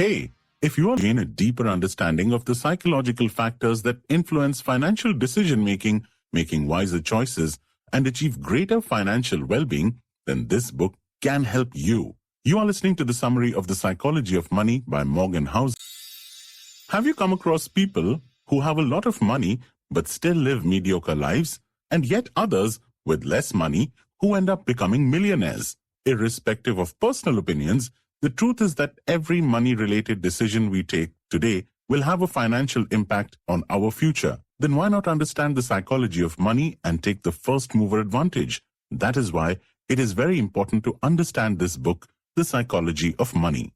Hey, if you want to gain a deeper understanding of the psychological factors that influence financial decision-making, making wiser choices, and achieve greater financial well-being, then this book can help you. You are listening to the summary of The Psychology of Money by Morgan Housel. Have you come across people who have a lot of money but still live mediocre lives, and yet others with less money who end up becoming millionaires? Irrespective of personal opinions, the truth is that every money-related decision we take today will have a financial impact on our future. Then why not understand the psychology of money and take the first mover advantage? That is why it is very important to understand this book, The Psychology of Money.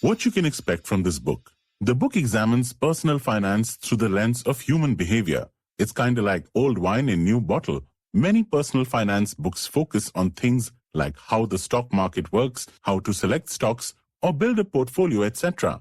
What you can expect from this book. The book examines personal finance through the lens of human behavior. It's kind of like old wine in new bottle. Many personal finance books focus on things like how the stock market works, how to select stocks, or build a portfolio, etc.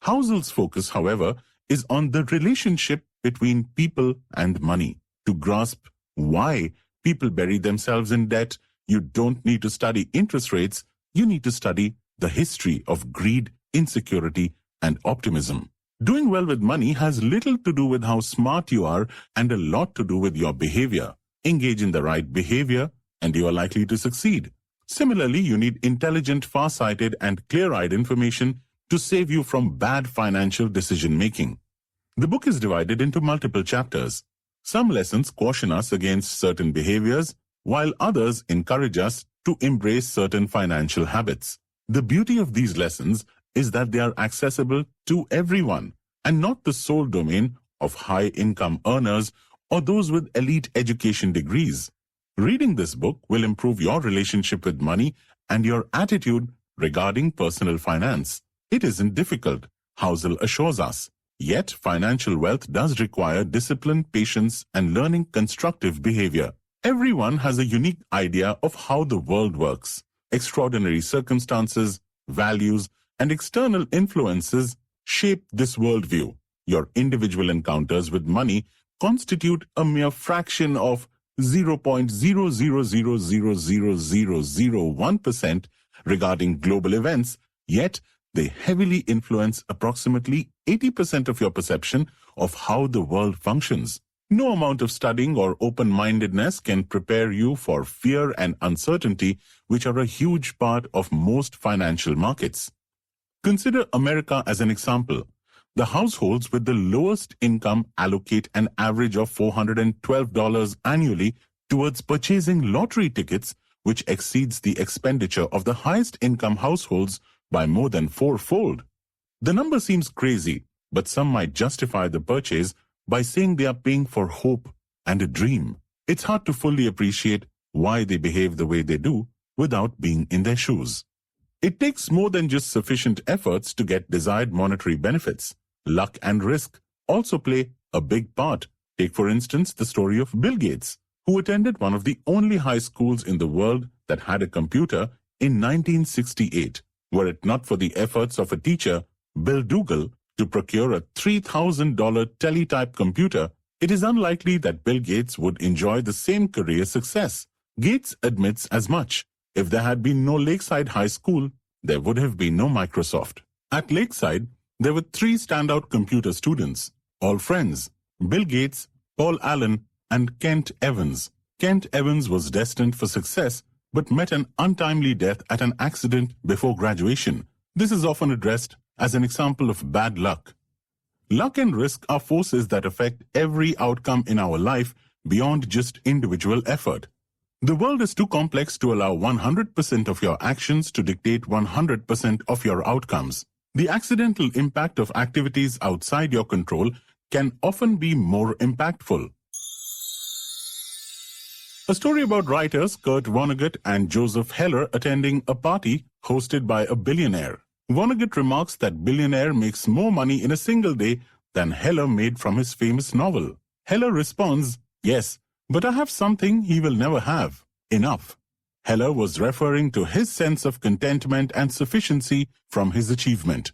Housel's focus, however, is on the relationship between people and money. To grasp why people bury themselves in debt, you don't need to study interest rates, you need to study the history of greed, insecurity, and optimism. Doing well with money has little to do with how smart you are and a lot to do with your behavior. Engage in the right behavior, and you are likely to succeed. Similarly, you need intelligent, far-sighted, and clear-eyed information to save you from bad financial decision-making. The book is divided into multiple chapters. Some lessons caution us against certain behaviors, while others encourage us to embrace certain financial habits. The beauty of these lessons is that they are accessible to everyone and not the sole domain of high-income earners or those with elite education degrees. Reading this book will improve your relationship with money and your attitude regarding personal finance. It isn't difficult, Housel assures us. Yet, financial wealth does require discipline, patience, and learning constructive behavior. Everyone has a unique idea of how the world works. Extraordinary circumstances, values, and external influences shape this worldview. Your individual encounters with money constitute a mere fraction of 0.0000001% regarding global events, yet they heavily influence approximately 80% of your perception of how the world functions. No amount of studying or open-mindedness can prepare you for fear and uncertainty, which are a huge part of most financial markets. Consider America as an example. The households with the lowest income allocate an average of $412 annually towards purchasing lottery tickets, which exceeds the expenditure of the highest income households by more than fourfold. The number seems crazy, but some might justify the purchase by saying they are paying for hope and a dream. It's hard to fully appreciate why they behave the way they do without being in their shoes. It takes more than just sufficient efforts to get desired monetary benefits. Luck and risk also play a big part. Take, for instance, the story of Bill Gates, who attended one of the only high schools in the world that had a computer in 1968. Were it not for the efforts of a teacher, Bill Dougal, to procure a $3,000 teletype computer, it is unlikely that Bill Gates would enjoy the same career success. Gates admits as much. If there had been no Lakeside High School, there would have been no Microsoft. At Lakeside, there were 3 standout computer students, all friends: Bill Gates, Paul Allen, and Kent Evans. Kent Evans was destined for success, but met an untimely death at an accident before graduation. This is often addressed as an example of bad luck. Luck and risk are forces that affect every outcome in our life beyond just individual effort. The world is too complex to allow 100% of your actions to dictate 100% of your outcomes. The accidental impact of activities outside your control can often be more impactful. A story about writers Kurt Vonnegut and Joseph Heller attending a party hosted by a billionaire. Vonnegut remarks that billionaire makes more money in a single day than Heller made from his famous novel. Heller responds, "Yes, but I have something he will never have: enough." Heller was referring to his sense of contentment and sufficiency from his achievement.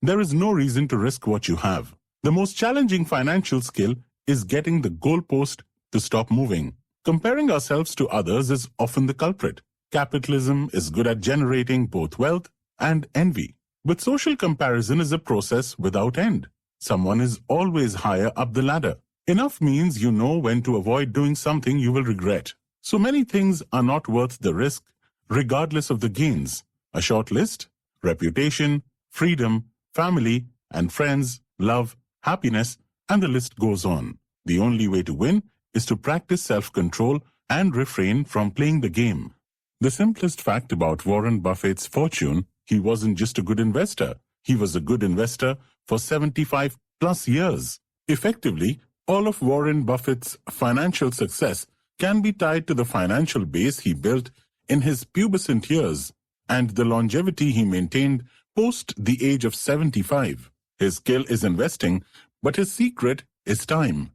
There is no reason to risk what you have. The most challenging financial skill is getting the goalpost to stop moving. Comparing ourselves to others is often the culprit. Capitalism is good at generating both wealth and envy. But social comparison is a process without end. Someone is always higher up the ladder. Enough means you know when to avoid doing something you will regret. So many things are not worth the risk, regardless of the gains. A short list: reputation, freedom, family and friends, love, happiness, and the list goes on. The only way to win is to practice self-control and refrain from playing the game. The simplest fact about Warren Buffett's fortune: he wasn't just a good investor. He was a good investor for 75 plus years. Effectively, all of Warren Buffett's financial success can be tied to the financial base he built in his pubescent years and the longevity he maintained post the age of 75. His skill is investing, but his secret is time.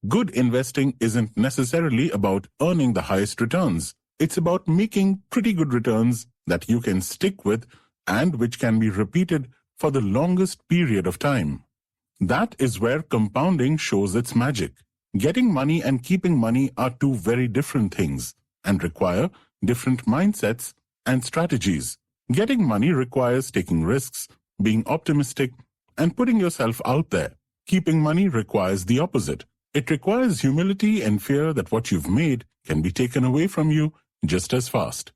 Good investing isn't necessarily about earning the highest returns. It's about making pretty good returns that you can stick with and which can be repeated for the longest period of time. That is where compounding shows its magic. Getting money and keeping money are two very different things and require different mindsets and strategies. Getting money requires taking risks, being optimistic, and putting yourself out there. Keeping money requires the opposite. It requires humility and fear that what you've made can be taken away from you just as fast.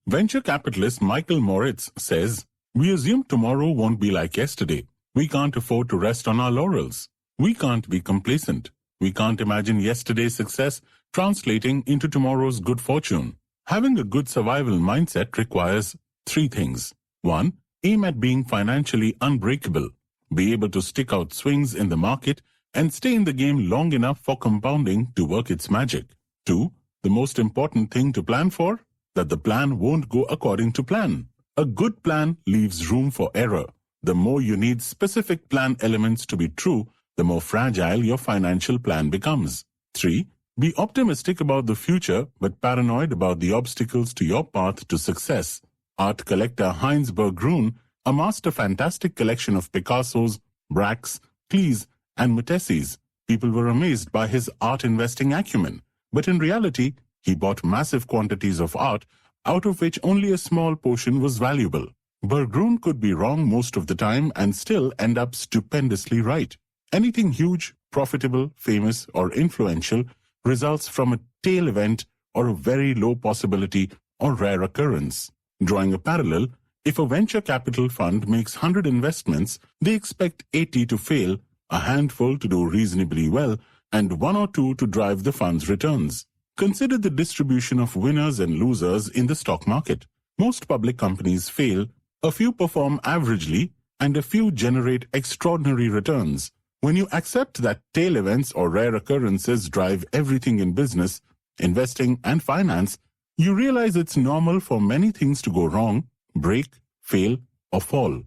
Venture capitalist Michael Moritz says, "We assume tomorrow won't be like yesterday. We can't afford to rest on our laurels. We can't be complacent. We can't imagine yesterday's success translating into tomorrow's good fortune." Having a good survival mindset requires three things. 1. Aim at being financially unbreakable. Be able to stick out swings in the market and stay in the game long enough for compounding to work its magic. 2. The most important thing to plan for: that the plan won't go according to plan. A good plan leaves room for error. The more you need specific plan elements to be true, the more fragile your financial plan becomes. 3. Be optimistic about the future, but paranoid about the obstacles to your path to success. Art collector Heinz Berggruen amassed a fantastic collection of Picassos, Bracks, Klees, and Matessis. People were amazed by his art investing acumen, but in reality, he bought massive quantities of art, out of which only a small portion was valuable. Berggruen could be wrong most of the time and still end up stupendously right. Anything huge, profitable, famous, or influential results from a tail event or a very low possibility or rare occurrence. Drawing a parallel, if a venture capital fund makes 100 investments, they expect 80 to fail, a handful to do reasonably well, and 1 or 2 to drive the fund's returns. Consider the distribution of winners and losers in the stock market. Most public companies fail, a few perform averagely, and a few generate extraordinary returns. When you accept that tail events or rare occurrences drive everything in business, investing, and finance, you realize it's normal for many things to go wrong, break, fail, or fall.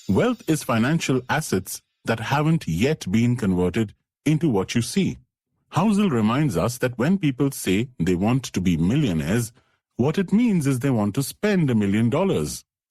Wealth is financial assets that haven't yet been converted into what you see. Housel reminds us that when people say they want to be millionaires, what it means is they want to spend $1 million.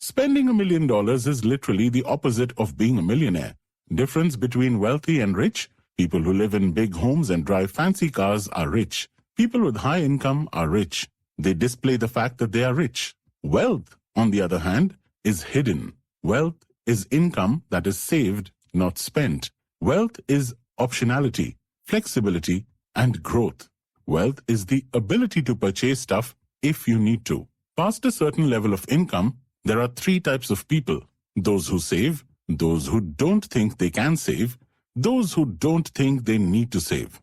Spending $1 million is literally the opposite of being a millionaire. Difference between wealthy and rich: people who live in big homes and drive fancy cars are rich. People with high income are rich. They display the fact that they are rich. Wealth, on the other hand, is hidden. Wealth is income that is saved, not spent. Wealth is optionality, flexibility, and growth. Wealth is the ability to purchase stuff if you need to. Past a certain level of income, there are 3 types of people: those who save, those who don't think they can save, those who don't think they need to save.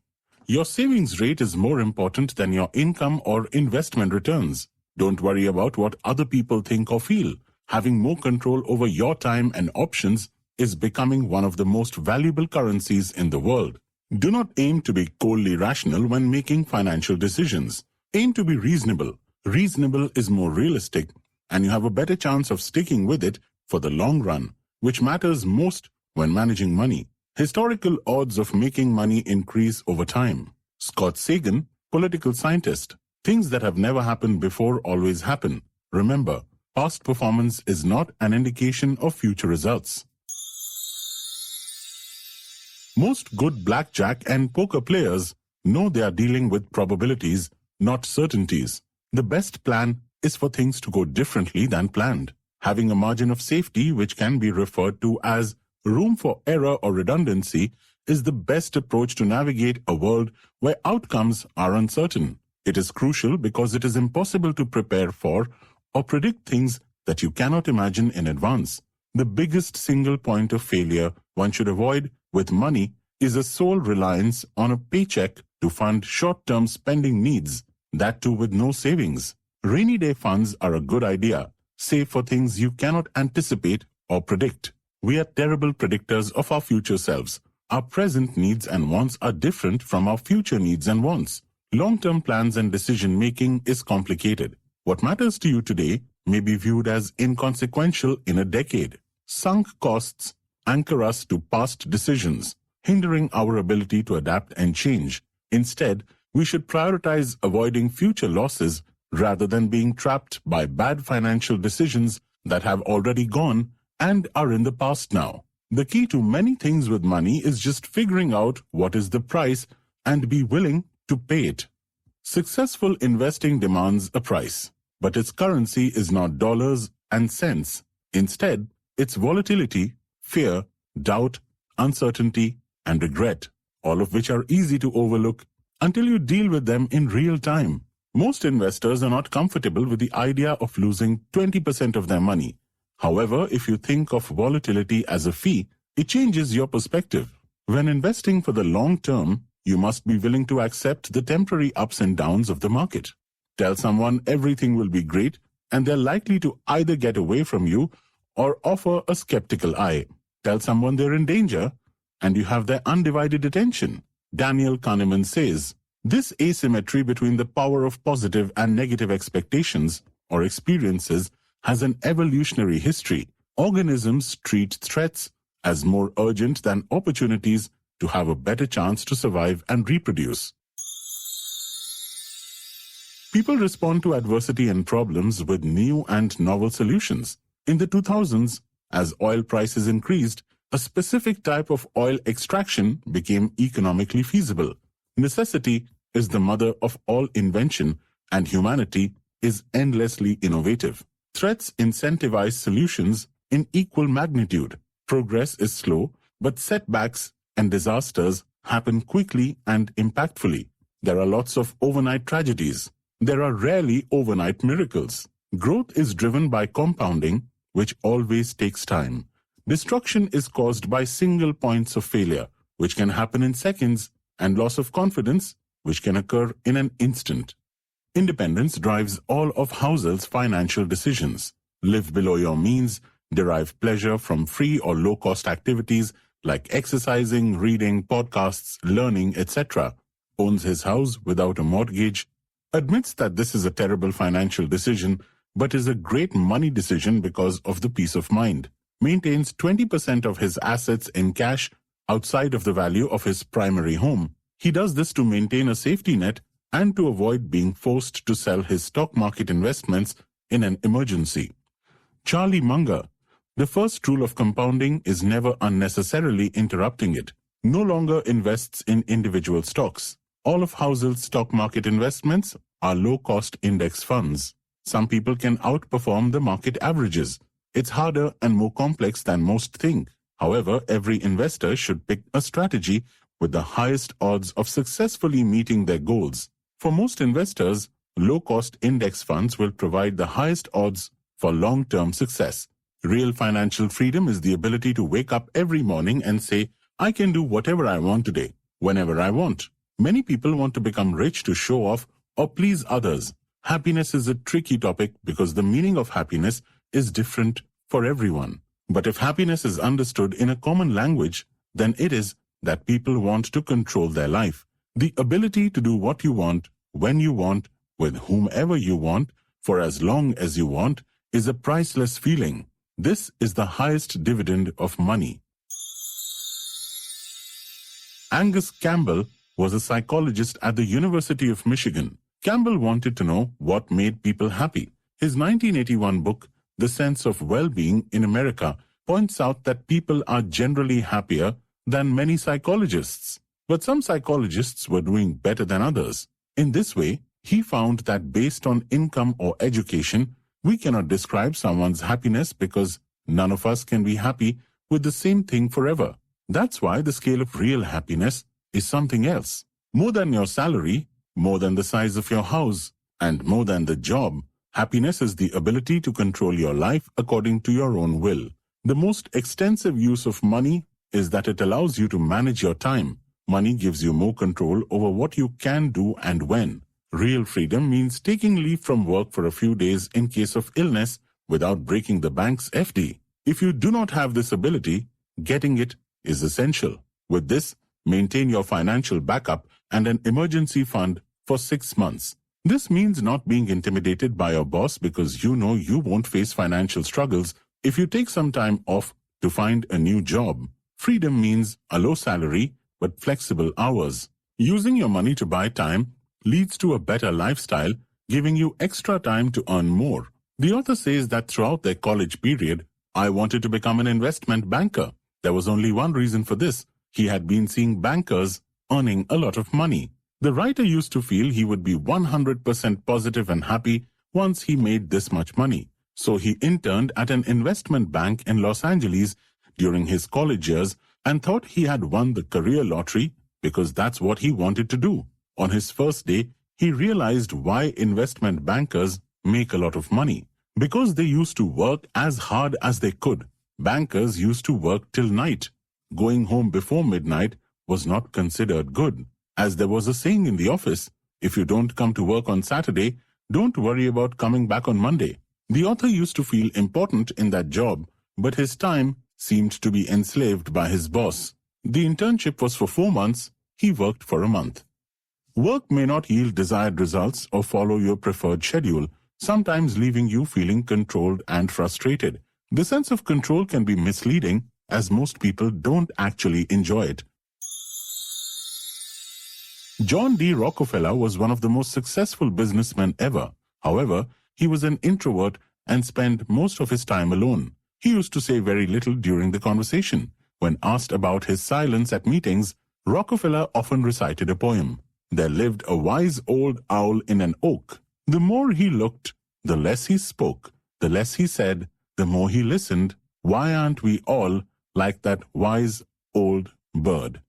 Your savings rate is more important than your income or investment returns. Don't worry about what other people think or feel. Having more control over your time and options is becoming one of the most valuable currencies in the world. Do not aim to be coldly rational when making financial decisions. Aim to be reasonable. Reasonable is more realistic, and you have a better chance of sticking with it for the long run, which matters most when managing money. Historical odds of making money increase over time. Scott Sagan, political scientist. Things that have never happened before always happen. Remember, past performance is not an indication of future results. Most good blackjack and poker players know they are dealing with probabilities not certainties. The best plan is for things to go differently than planned. Having a margin of safety, which can be referred to as room for error or redundancy, is the best approach to navigate a world where outcomes are uncertain. It is crucial because it is impossible to prepare for or predict things that you cannot imagine in advance. The biggest single point of failure one should avoid with money is a sole reliance on a paycheck to fund short-term spending needs, that too with no savings. Rainy day funds are a good idea. Save for things you cannot anticipate or predict. We are terrible predictors of our future selves. Our present needs and wants are different from our future needs and wants. Long-term plans and decision-making is complicated. What matters to you today may be viewed as inconsequential in a decade. Sunk costs anchor us to past decisions, hindering our ability to adapt and change. Instead, we should prioritize avoiding future losses rather than being trapped by bad financial decisions that have already gone and are in the past now. The key to many things with money is just figuring out what is the price and be willing to pay it. Successful investing demands a price, but its currency is not dollars and cents. Instead, it's volatility, fear, doubt, uncertainty, and regret, all of which are easy to overlook until you deal with them in real time. Most investors are not comfortable with the idea of losing 20% of their money. However, if you think of volatility as a fee, it changes your perspective. When investing for the long term, you must be willing to accept the temporary ups and downs of the market. Tell someone everything will be great, and they're likely to either get away from you or offer a skeptical eye. Tell someone they're in danger, and you have their undivided attention. Daniel Kahneman says, this asymmetry between the power of positive and negative expectations or experiences has an evolutionary history. Organisms treat threats as more urgent than opportunities to have a better chance to survive and reproduce. People respond to adversity and problems with new and novel solutions. In the 2000s, as oil prices increased, a specific type of oil extraction became economically feasible. Necessity is the mother of all invention, and humanity is endlessly innovative. Threats incentivize solutions in equal magnitude. Progress is slow, but setbacks and disasters happen quickly and impactfully. There are lots of overnight tragedies. There are rarely overnight miracles. Growth is driven by compounding, which always takes time. Destruction is caused by single points of failure, which can happen in seconds, and loss of confidence, which can occur in an instant. Independence drives all of Housel's financial decisions. Live below your means, derive pleasure from free or low-cost activities like exercising, reading, podcasts, learning, etc. Owns his house without a mortgage. Admits that this is a terrible financial decision, but is a great money decision because of the peace of mind. Maintains 20% of his assets in cash outside of the value of his primary home. He does this to maintain a safety net and to avoid being forced to sell his stock market investments in an emergency. Charlie Munger. The first rule of compounding is never unnecessarily interrupting it. No longer invests in individual stocks. All of Housel's stock market investments are low-cost index funds. Some people can outperform the market averages. It's harder and more complex than most think. However, every investor should pick a strategy with the highest odds of successfully meeting their goals. For most investors, low-cost index funds will provide the highest odds for long-term success. Real financial freedom is the ability to wake up every morning and say, I can do whatever I want today, whenever I want. Many people want to become rich to show off or please others. Happiness is a tricky topic because the meaning of happiness is different for everyone. But if happiness is understood in a common language, then it is that people want to control their life. The ability to do what you want, when you want, with whomever you want, for as long as you want, is a priceless feeling. This is the highest dividend of money. Angus Campbell was a psychologist at the University of Michigan. Campbell wanted to know what made people happy. His 1981 book, The Sense of Well-Being in America, points out that people are generally happier than many psychologists. But some psychologists were doing better than others. In this way, He found that based on income or education, we cannot describe someone's happiness because none of us can be happy with the same thing forever. That's why the scale of real happiness is something else. More than your salary, more than the size of your house, and more than the job, happiness is the ability to control your life according to your own will. The most extensive use of money is that it allows you to manage your time. Money gives you more control over what you can do and when. Real freedom means taking leave from work for a few days in case of illness without breaking the bank's FD. If you do not have this ability, getting it is essential. With this, maintain your financial backup and an emergency fund for 6 months. This means not being intimidated by your boss because you know you won't face financial struggles if you take some time off to find a new job. Freedom means a low salary but flexible hours. Using your money to buy time leads to a better lifestyle, giving you extra time to earn more. The author says that throughout their college period, I wanted to become an investment banker. There was only one reason for this. He had been seeing bankers earning a lot of money. The writer used to feel he would be 100% positive and happy once he made this much money. So he interned at an investment bank in Los Angeles during his college years and thought he had won the career lottery because that's what he wanted to do. On his first day, he realized why investment bankers make a lot of money. Because they used to work as hard as they could. Bankers used to work till night. Going home before midnight was not considered good. As there was a saying in the office, if you don't come to work on Saturday, don't worry about coming back on Monday. The author used to feel important in that job, but his time seemed to be enslaved by his boss. The internship was for 4 months. He worked for a month. Work may not yield desired results or follow your preferred schedule, sometimes leaving you feeling controlled and frustrated. The sense of control can be misleading, as most people don't actually enjoy it. John D. Rockefeller was one of the most successful businessmen ever. However, he was an introvert and spent most of his time alone. He used to say very little during the conversation. When asked about his silence at meetings, Rockefeller often recited a poem. There lived a wise old owl in an oak. The more he looked, the less he spoke. The less he said, the more he listened. Why aren't we all like that wise old bird?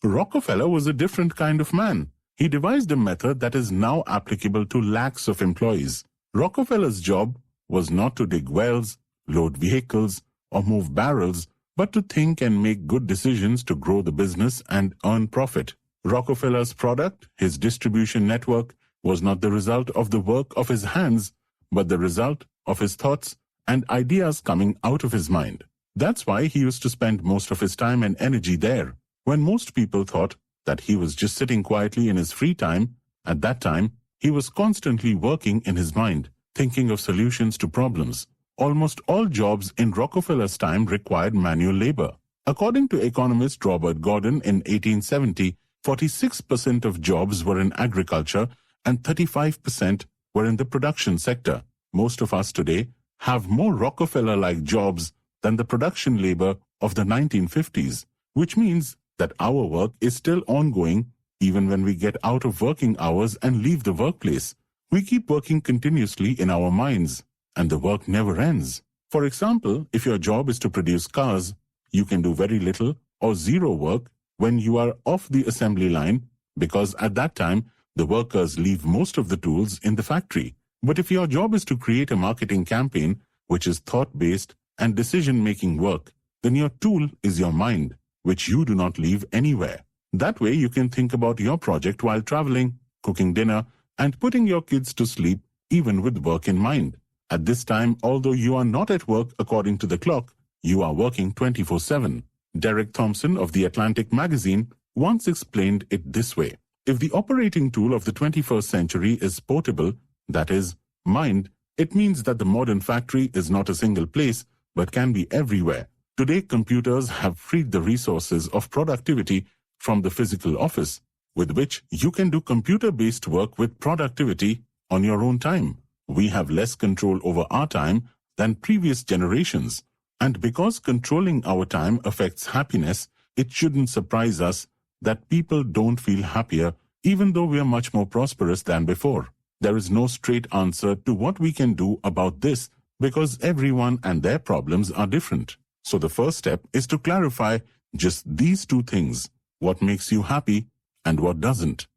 Rockefeller was a different kind of man. He devised a method that is now applicable to lakhs of employees. Rockefeller's job was not to dig wells, load vehicles, or move barrels, but to think and make good decisions to grow the business and earn profit. Rockefeller's product, his distribution network, was not the result of the work of his hands, but the result of his thoughts and ideas coming out of his mind. That's why he used to spend most of his time and energy there. When most people thought that he was just sitting quietly in his free time, at that time, he was constantly working in his mind, thinking of solutions to problems. Almost all jobs in Rockefeller's time required manual labor. According to economist Robert Gordon in 1870, 46% of jobs were in agriculture and 35% were in the production sector. Most of us today have more Rockefeller-like jobs than the production labor of the 1950s, which means that our work is still ongoing even when we get out of working hours and leave the workplace. We keep working continuously in our minds, and the work never ends. For example, if your job is to produce cars, you can do very little or zero work when you are off the assembly line, because at that time, the workers leave most of the tools in the factory. But if your job is to create a marketing campaign, which is thought-based and decision-making work, then your tool is your mind, which you do not leave anywhere. That way you can think about your project while traveling, cooking dinner, and putting your kids to sleep, even with work in mind. At this time, although you are not at work according to the clock, you are working 24/7. Derek Thompson of The Atlantic magazine once explained it this way. If the operating tool of the 21st century is portable, that is, mind, it means that the modern factory is not a single place, but can be everywhere. Today, computers have freed the resources of productivity from the physical office, with which you can do computer-based work with productivity on your own time. We have less control over our time than previous generations. And because controlling our time affects happiness, it shouldn't surprise us that people don't feel happier even though we are much more prosperous than before. There is no straight answer to what we can do about this because everyone and their problems are different. So the first step is to clarify just these two things: what makes you happy and what doesn't.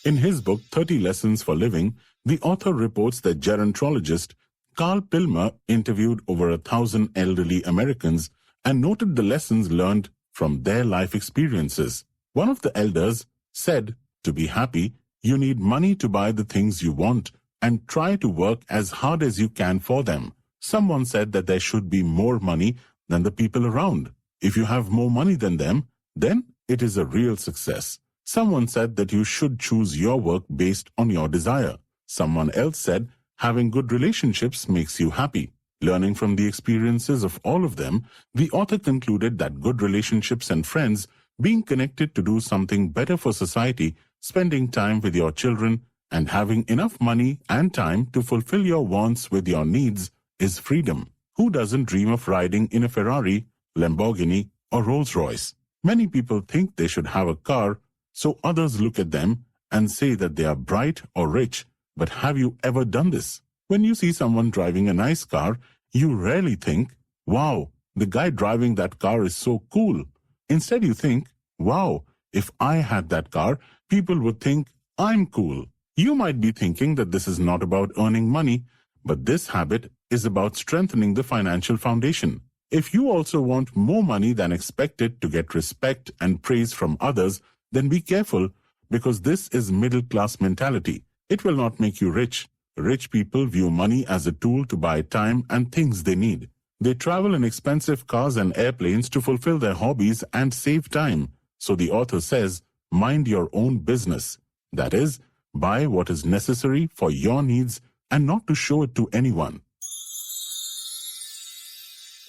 In his book, 30 Lessons for Living, the author reports that gerontologist Carl Pilmer interviewed over 1,000 elderly Americans and noted the lessons learned from their life experiences. One of the elders said, to be happy, you need money to buy the things you want and try to work as hard as you can for them. Someone said that there should be more money than the people around. If you have more money than them, then it is a real success. Someone said that you should choose your work based on your desire. Someone else said having good relationships makes you happy. Learning from the experiences of all of them, the author concluded that good relationships and friends, being connected to do something better for society, spending time with your children, and having enough money and time to fulfill your wants with your needs is freedom. Who doesn't dream of riding in a Ferrari, Lamborghini, or Rolls-Royce? Many people think they should have a car, so others look at them and say that they are bright or rich. But have you ever done this? When you see someone driving a nice car, you rarely think, wow, the guy driving that car is so cool. Instead you think, wow, if I had that car, people would think I'm cool. You might be thinking that this is not about earning money, but this habit is about strengthening the financial foundation. If you also want more money than expected to get respect and praise from others, then be careful, because this is middle-class mentality. It will not make you rich. Rich people view money as a tool to buy time and things they need. They travel in expensive cars and airplanes to fulfill their hobbies and save time. So the author says, mind your own business. That is, buy what is necessary for your needs and not to show it to anyone.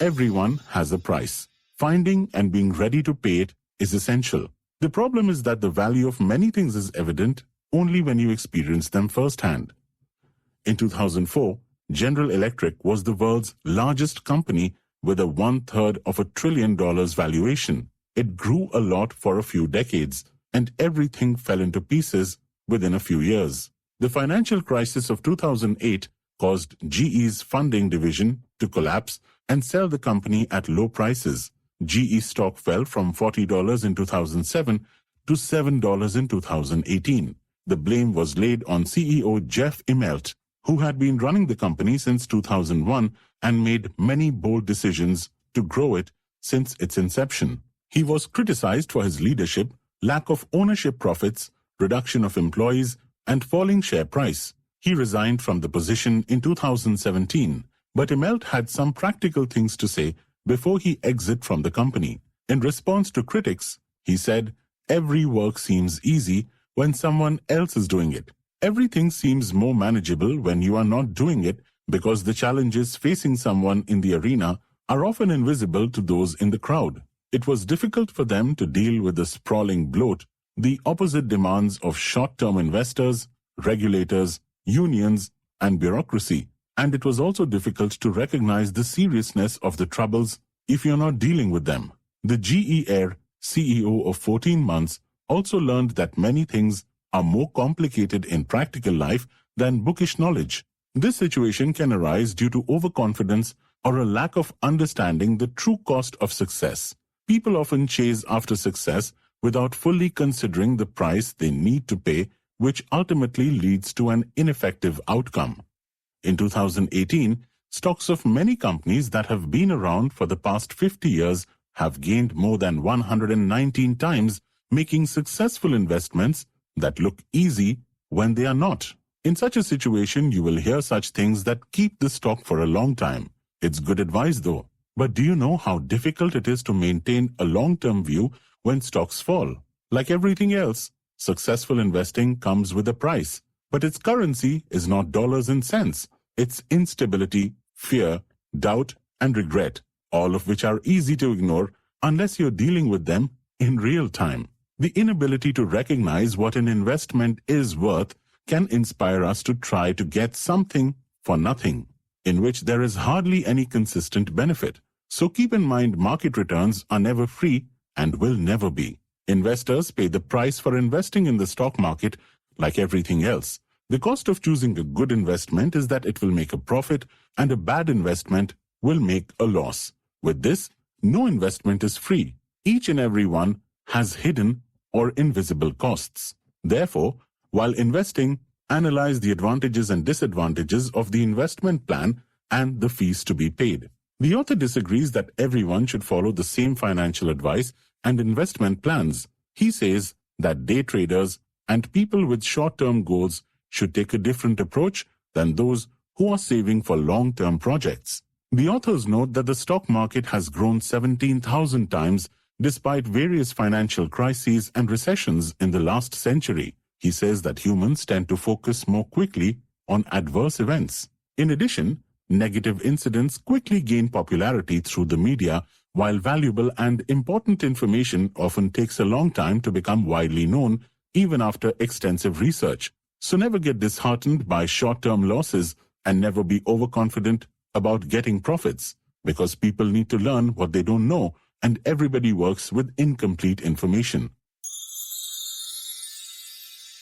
Everyone has a price. Finding and being ready to pay it is essential. The problem is that the value of many things is evident only when you experience them firsthand. In 2004, General Electric was the world's largest company with a 1/3 of $1 trillion valuation. It grew a lot for a few decades, and everything fell into pieces within a few years. The financial crisis of 2008 caused GE's funding division to collapse and sell the company at low prices. GE stock fell from $40 in 2007 to $7 in 2018. The blame was laid on CEO Jeff Immelt, who had been running the company since 2001 and made many bold decisions to grow it since its inception. He was criticized for his leadership, lack of ownership profits, reduction of employees, and falling share price. He resigned from the position in 2017, but Immelt had some practical things to say before he exited from the company. In response to critics, he said, "Every work seems easy when someone else is doing it. Everything seems more manageable when you are not doing it because the challenges facing someone in the arena are often invisible to those in the crowd." It was difficult for them to deal with the sprawling bloat, the opposite demands of short-term investors, regulators, unions, and bureaucracy. And it was also difficult to recognize the seriousness of the troubles if you're not dealing with them. The GE Air CEO of 14 months also learned that many things are more complicated in practical life than bookish knowledge. This situation can arise due to overconfidence or a lack of understanding the true cost of success. People often chase after success without fully considering the price they need to pay, which ultimately leads to an ineffective outcome. In 2018, stocks of many companies that have been around for the past 50 years have gained more than 119 times, making successful investments that look easy when they are not. In such a situation, you will hear such things that keep the stock for a long time. It's good advice though. But do you know how difficult it is to maintain a long-term view when stocks fall? Like everything else, successful investing comes with a price, but its currency is not dollars and cents. It's instability, fear, doubt, and regret, all of which are easy to ignore unless you're dealing with them in real time. The inability to recognize what an investment is worth can inspire us to try to get something for nothing, in which there is hardly any consistent benefit. So keep in mind, market returns are never free and will never be. Investors pay the price for investing in the stock market like everything else. The cost of choosing a good investment is that it will make a profit, and a bad investment will make a loss. With this, no investment is free. Each and every one has hidden or invisible costs. Therefore, while investing, analyze the advantages and disadvantages of the investment plan and the fees to be paid. The author disagrees that everyone should follow the same financial advice and investment plans. He says that day traders and people with short-term goals should take a different approach than those who are saving for long-term projects. The authors note that the stock market has grown 17,000 times despite various financial crises and recessions in the last century. He says that humans tend to focus more quickly on adverse events. In addition, negative incidents quickly gain popularity through the media, while valuable and important information often takes a long time to become widely known, even after extensive research. So never get disheartened by short-term losses and never be overconfident about getting profits, because people need to learn what they don't know, and everybody works with incomplete information.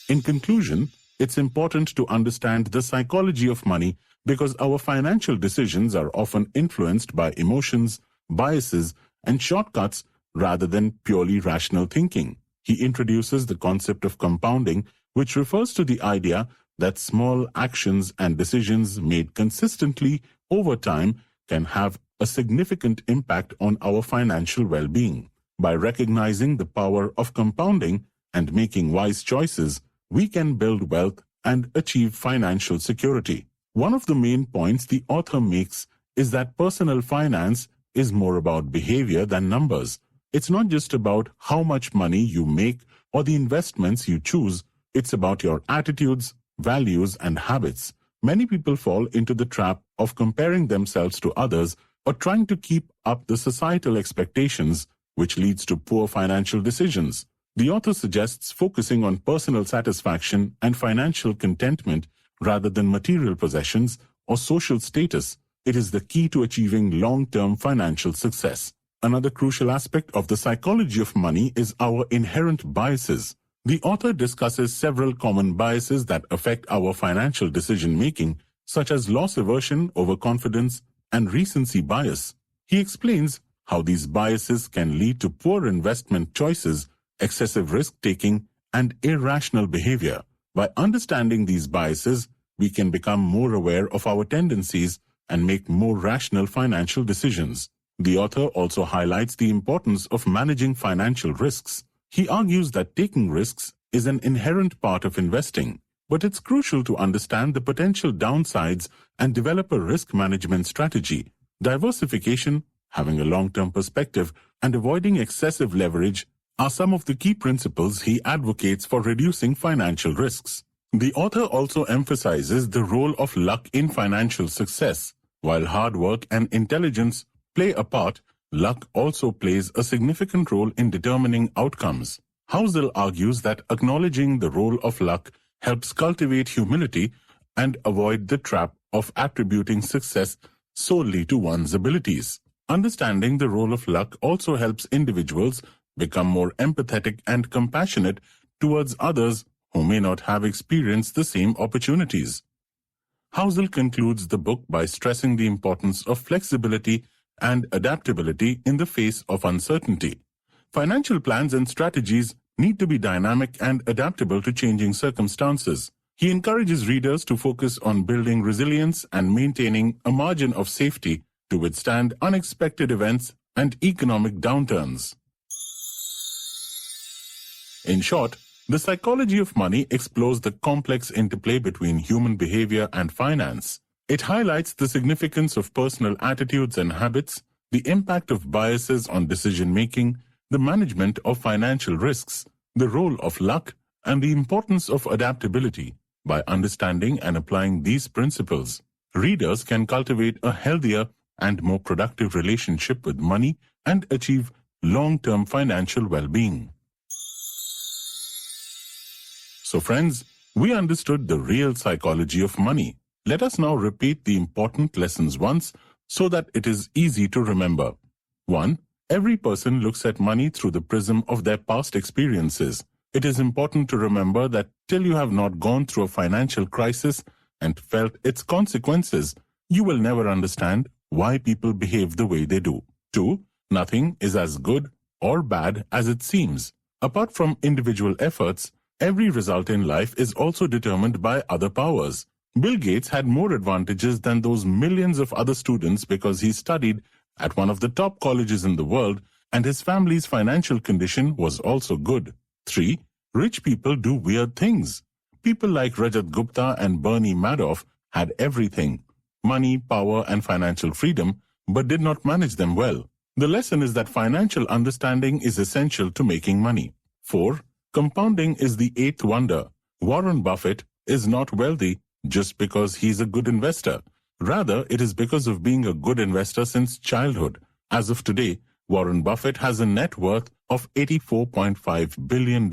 In conclusion, it's important to understand the psychology of money because our financial decisions are often influenced by emotions, biases, and shortcuts rather than purely rational thinking. He introduces the concept of compounding, which refers to the idea that small actions and decisions made consistently over time can have a significant impact on our financial well-being. By recognizing the power of compounding and making wise choices, we can build wealth and achieve financial security. One of the main points the author makes is that personal finance is more about behavior than numbers. It's not just about how much money you make or the investments you choose. It's about your attitudes, values, and habits. Many people fall into the trap of comparing themselves to others or trying to keep up the societal expectations, which leads to poor financial decisions. The author suggests focusing on personal satisfaction and financial contentment rather than material possessions or social status. It is the key to achieving long-term financial success. Another crucial aspect of the psychology of money is our inherent biases. The author discusses several common biases that affect our financial decision-making, such as loss aversion, overconfidence, and recency bias. He explains how these biases can lead to poor investment choices, excessive risk-taking, and irrational behavior. By understanding these biases, we can become more aware of our tendencies and make more rational financial decisions. The author also highlights the importance of managing financial risks. He argues that taking risks is an inherent part of investing, but it's crucial to understand the potential downsides and develop a risk management strategy. Diversification, having a long-term perspective, and avoiding excessive leverage are some of the key principles he advocates for reducing financial risks. The author also emphasizes the role of luck in financial success. While hard work and intelligence play a part, luck also plays a significant role in determining outcomes. Housel argues that acknowledging the role of luck helps cultivate humility and avoid the trap of attributing success solely to one's abilities. Understanding the role of luck also helps individuals become more empathetic and compassionate towards others who may not have experienced the same opportunities. Housel concludes the book by stressing the importance of flexibility and adaptability in the face of uncertainty. Financial plans and strategies need to be dynamic and adaptable to changing circumstances. He encourages readers to focus on building resilience and maintaining a margin of safety to withstand unexpected events and economic downturns. In short, the psychology of money explores the complex interplay between human behavior and finance. It highlights the significance of personal attitudes and habits, the impact of biases on decision-making, the management of financial risks, the role of luck, and the importance of adaptability. By understanding and applying these principles, readers can cultivate a healthier and more productive relationship with money and achieve long-term financial well-being. So friends, we understood the real psychology of money. Let us now repeat the important lessons once so that it is easy to remember. 1. Every person looks at money through the prism of their past experiences. It is important to remember that till you have not gone through a financial crisis and felt its consequences, you will never understand why people behave the way they do. 2. Nothing is as good or bad as it seems. Apart from individual efforts, every result in life is also determined by other powers. Bill Gates had more advantages than those millions of other students because he studied at one of the top colleges in the world and his family's financial condition was also good. 3. Rich people do weird things. People like Rajat Gupta and Bernie Madoff had everything: money, power, and financial freedom, but did not manage them well. The lesson is that financial understanding is essential to making money. 4. Compounding is the eighth wonder. Warren Buffett is not wealthy just because he's a good investor. Rather, it is because of being a good investor since childhood. As of today, Warren Buffett has a net worth of $84.5 billion.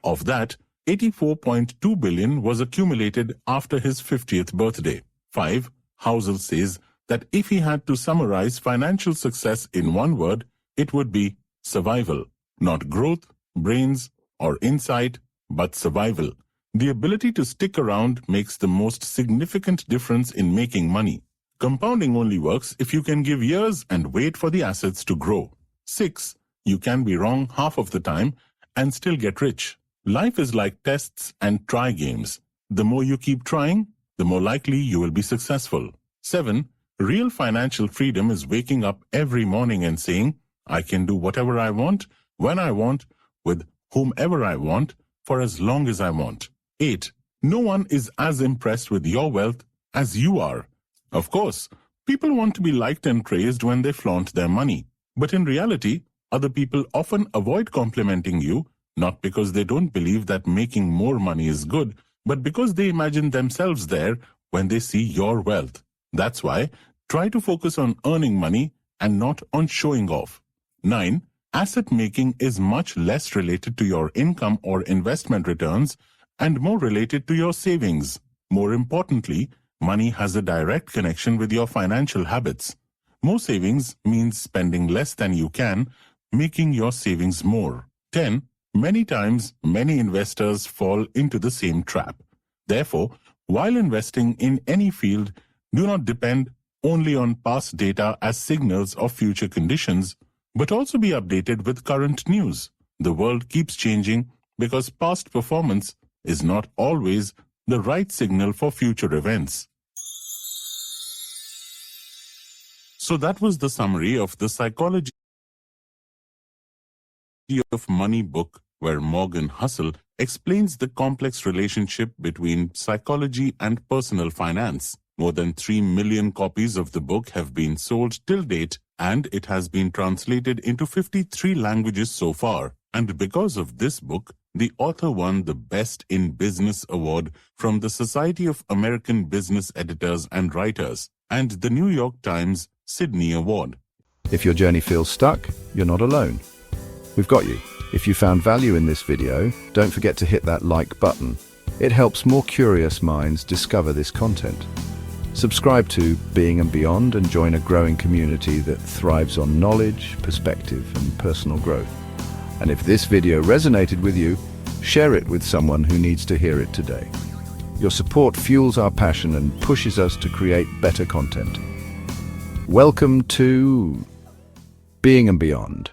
Of that, $84.2 billion was accumulated after his 50th birthday. 5. Housel says that if he had to summarize financial success in one word, it would be survival. Not growth, brains, or insight, but survival. The ability to stick around makes the most significant difference in making money. Compounding only works if you can give years and wait for the assets to grow. 6. You can be wrong half of the time and still get rich. Life is like tests and try games. The more you keep trying, the more likely you will be successful. 7. Real financial freedom is waking up every morning and saying, I can do whatever I want, when I want, with whomever I want, for as long as I want. 8. No one is as impressed with your wealth as you are. Of course, people want to be liked and praised when they flaunt their money. But in reality, other people often avoid complimenting you, not because they don't believe that making more money is good, but because they imagine themselves there when they see your wealth. That's why, try to focus on earning money and not on showing off. 9. Asset making is much less related to your income or investment returns and more related to your savings. More importantly, money has a direct connection with your financial habits. More savings means spending less than you can, making your savings more. 10. Many times, many investors fall into the same trap. Therefore, while investing in any field, do not depend only on past data as signals of future conditions, but also be updated with current news. The world keeps changing because past performance is not always the right signal for future events. So that was the summary of the Psychology of Money book, where Morgan Housel explains the complex relationship between psychology and personal finance. More than 3 million copies of the book have been sold till date, and it has been translated into 53 languages so far. And because of this book, the author won the Best in Business Award from the Society of American Business Editors and Writers and the New York Times Sydney Award. If your journey feels stuck, you're not alone. We've got you. If you found value in this video, don't forget to hit that like button. It helps more curious minds discover this content. Subscribe to Being and Beyond and join a growing community that thrives on knowledge, perspective, and personal growth. And if this video resonated with you, share it with someone who needs to hear it today. Your support fuels our passion and pushes us to create better content. Welcome to Being and Beyond.